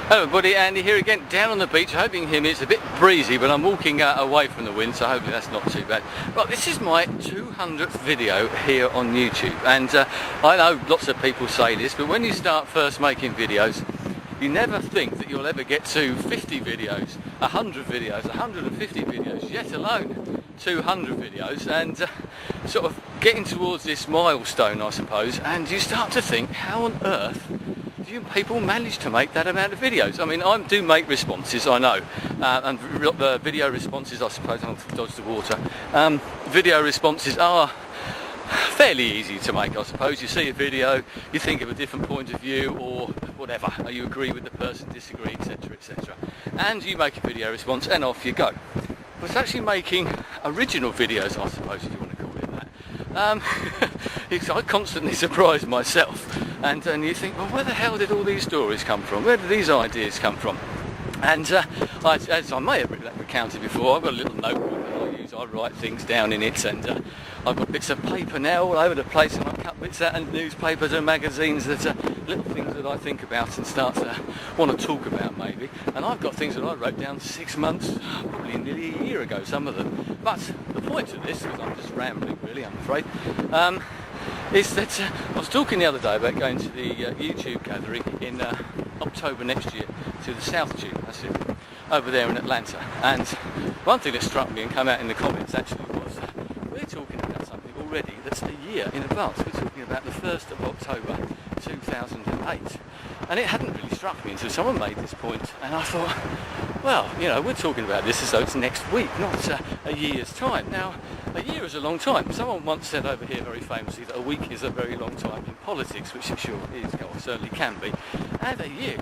Hello everybody, Andy here again, down on the beach. I hope you can hear me. It's a bit breezy, but I'm walking away from the wind, so hopefully that's not too bad. Right, this is my 200th video here on YouTube, and I know lots of people say this, but when you start first making videos, you never think that you'll ever get to 50 videos, 100 videos, 150 videos, yet alone 200 videos, and sort of getting towards this milestone, I suppose, and you start to think, how on earth do you people manage to make that amount of videos? I mean, I do make responses, I know, and video responses, I suppose, I'll dodge the water. Video responses are fairly easy to make, I suppose. You see a video, you think of a different point of view, or whatever, you agree with the person, disagree, etc, etc, and you make a video response and off you go. But it's actually making original videos, I suppose, if you want to call it that. I constantly surprise myself, and you think, well, where the hell did all these stories come from? Where did these ideas come from? And as I may have recounted before, I've got a little notebook that I use. I write things down in it, and I've got bits of paper now all over the place, and I cut bits out in newspapers and magazines that are little things that I think about and start to want to talk about maybe. And I've got things that I wrote down 6 months, probably nearly a year ago, some of them. But the point of this, because I'm just rambling really, I'm afraid, is that I was talking the other day about going to the YouTube gathering in October next year to the South Tube, that's it, over there in Atlanta. And one thing that struck me and came out in the comments actually was we're talking about something already that's a year in advance. We're talking about the 1st of October 2008. And it hadn't really struck me until someone made this point, and I thought, well, you know, we're talking about this as though it's next week, not a year's time. Now, a year is a long time. Someone once said over here very famously that a week is a very long time in politics, which it sure is, or certainly can be. And a year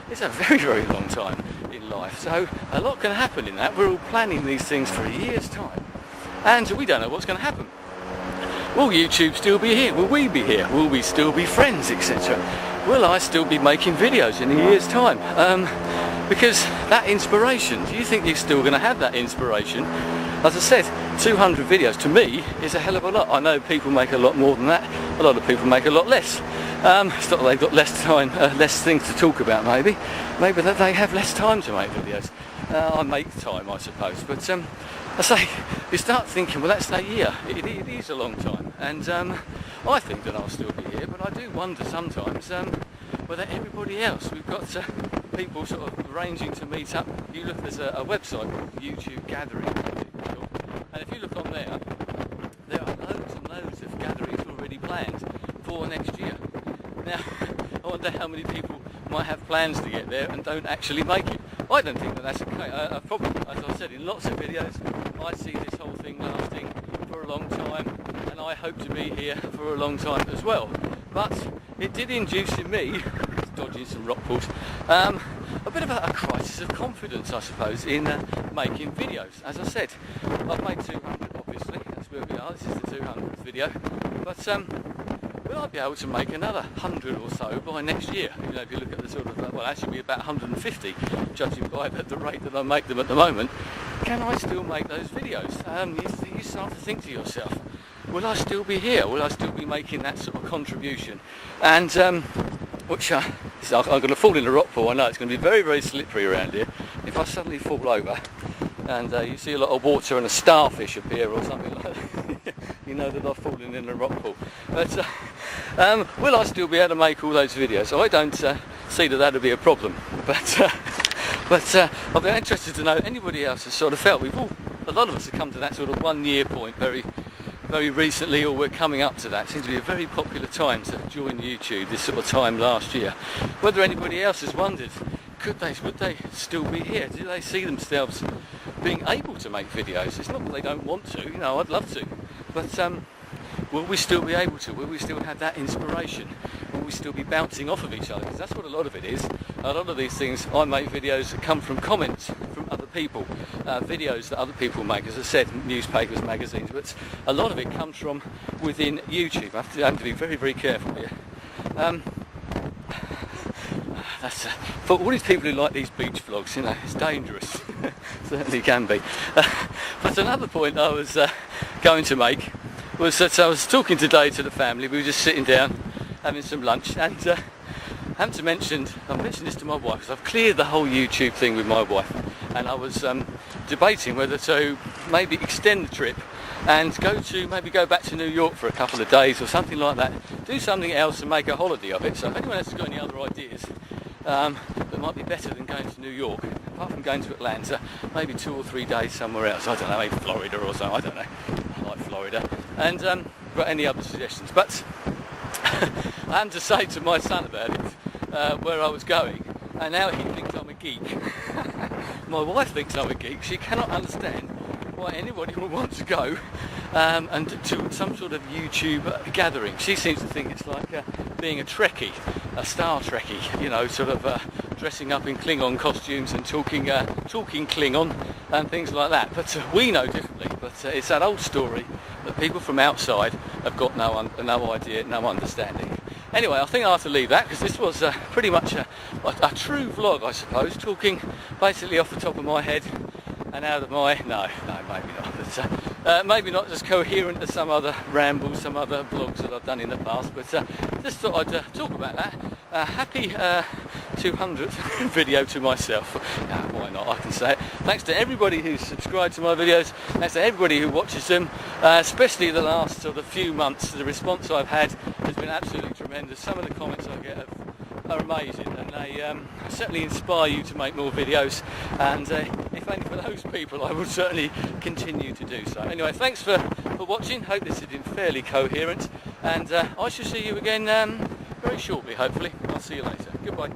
is a very, very long time in life. So a lot can happen in that. We're all planning these things for a year's time, and we don't know what's going to happen. Will YouTube still be here? Will we be here? Will we still be friends, etc.? Will I still be making videos in a year's time? Because that inspiration, do you think you're still going to have that inspiration? As I said, 200 videos to me is a hell of a lot. I know people make a lot more than that. A lot of people make a lot less. It's not that they've got less time, less things to talk about maybe. Maybe that they have less time to make videos. I make time, I suppose. But I say, you start thinking, well, that's a year. It is a long time. And I think that I'll still be here, but I do wonder sometimes whether everybody else, we've got people sort of arranging to meet up. You look, there's a website called YouTube Gathering, and if you look on there, there are loads and loads of gatherings already planned for next year. Now, I wonder how many people might have plans to get there and don't actually make it. I don't think that that's okay. Probably, as I said in lots of videos, I see this whole thing lasting for a long time, and I hope to be here for a long time as well. But it did induce in me, dodging some rock pools, a bit of a crisis of confidence, I suppose, in making videos. As I said, I've made 200, obviously, that's where we are, this is the 200th video, but will I be able to make another 100 or so by next year? You know, if you look at the sort of, well, actually be about 150, judging by the rate that I make them at the moment. Can I still make those videos? You start to think to yourself, will I still be here? Will I still be making that sort of contribution? And which I'm going to fall in a rock pool. I know it's going to be very, very slippery around here. If I suddenly fall over and you see a lot of water and a starfish appear or something like that, you know that I've fallen in a rock pool. But will I still be able to make all those videos? I don't see that that'll be a problem. But I'll be interested to know anybody else has sort of felt. A lot of us have come to that sort of 1 year point very, very recently, or we're coming up to that. It seems to be a very popular time to join YouTube this sort of time last year. Whether anybody else has wondered, would they still be here? Do they see themselves being able to make videos? It's not that they don't want to, you know, I'd love to, but will we still be able to? Will we still have that inspiration? Will we still be bouncing off of each other? Because that's what a lot of it is. A lot of these things, I make videos that come from comments from other people, videos that other people make, as I said, newspapers, magazines, but a lot of it comes from within YouTube. I have to be very, very careful here. That's for all these people who like these beach vlogs, you know, it's dangerous. Certainly can be. But another point I was going to make was that I was talking today to the family. We were just sitting down having some lunch, and I've mentioned this to my wife, because I've cleared the whole YouTube thing with my wife, and I was debating whether to maybe extend the trip and maybe go back to New York for a couple of days or something like that, do something else and make a holiday of it. So if anyone else has got any other ideas that might be better than going to New York, apart from going to Atlanta, maybe 2 or 3 days somewhere else, I don't know, maybe Florida or something, I don't know, I like Florida, and got any other suggestions. But I had to say to my son about it, where I was going, and now he thinks I'm a geek. My wife thinks I'm a geek. She cannot understand why anybody would want to go and to some sort of YouTube gathering. She seems to think it's like being a Trekkie, a Star Trekkie, you know, sort of dressing up in Klingon costumes and talking Klingon and things like that. But we know differently. But it's that old story that people from outside have got no idea, no understanding. Anyway, I think I have to leave that, because this was pretty much a true vlog, I suppose, talking basically off the top of my head and out of my... No, maybe not. But, maybe not as coherent as some other rambles, some other vlogs that I've done in the past, but just thought I'd talk about that. Happy 200th video to myself. Why not, I can say it. Thanks to everybody who's subscribed to my videos, thanks to everybody who watches them, especially the last sort of few months. The response I've had has been absolutely tremendous. Some of the comments I get are amazing, and they certainly inspire you to make more videos, and if only for those people I will certainly continue to do so. Anyway, thanks for watching. Hope this has been fairly coherent, and I shall see you again very shortly, hopefully. I'll see you later. Goodbye.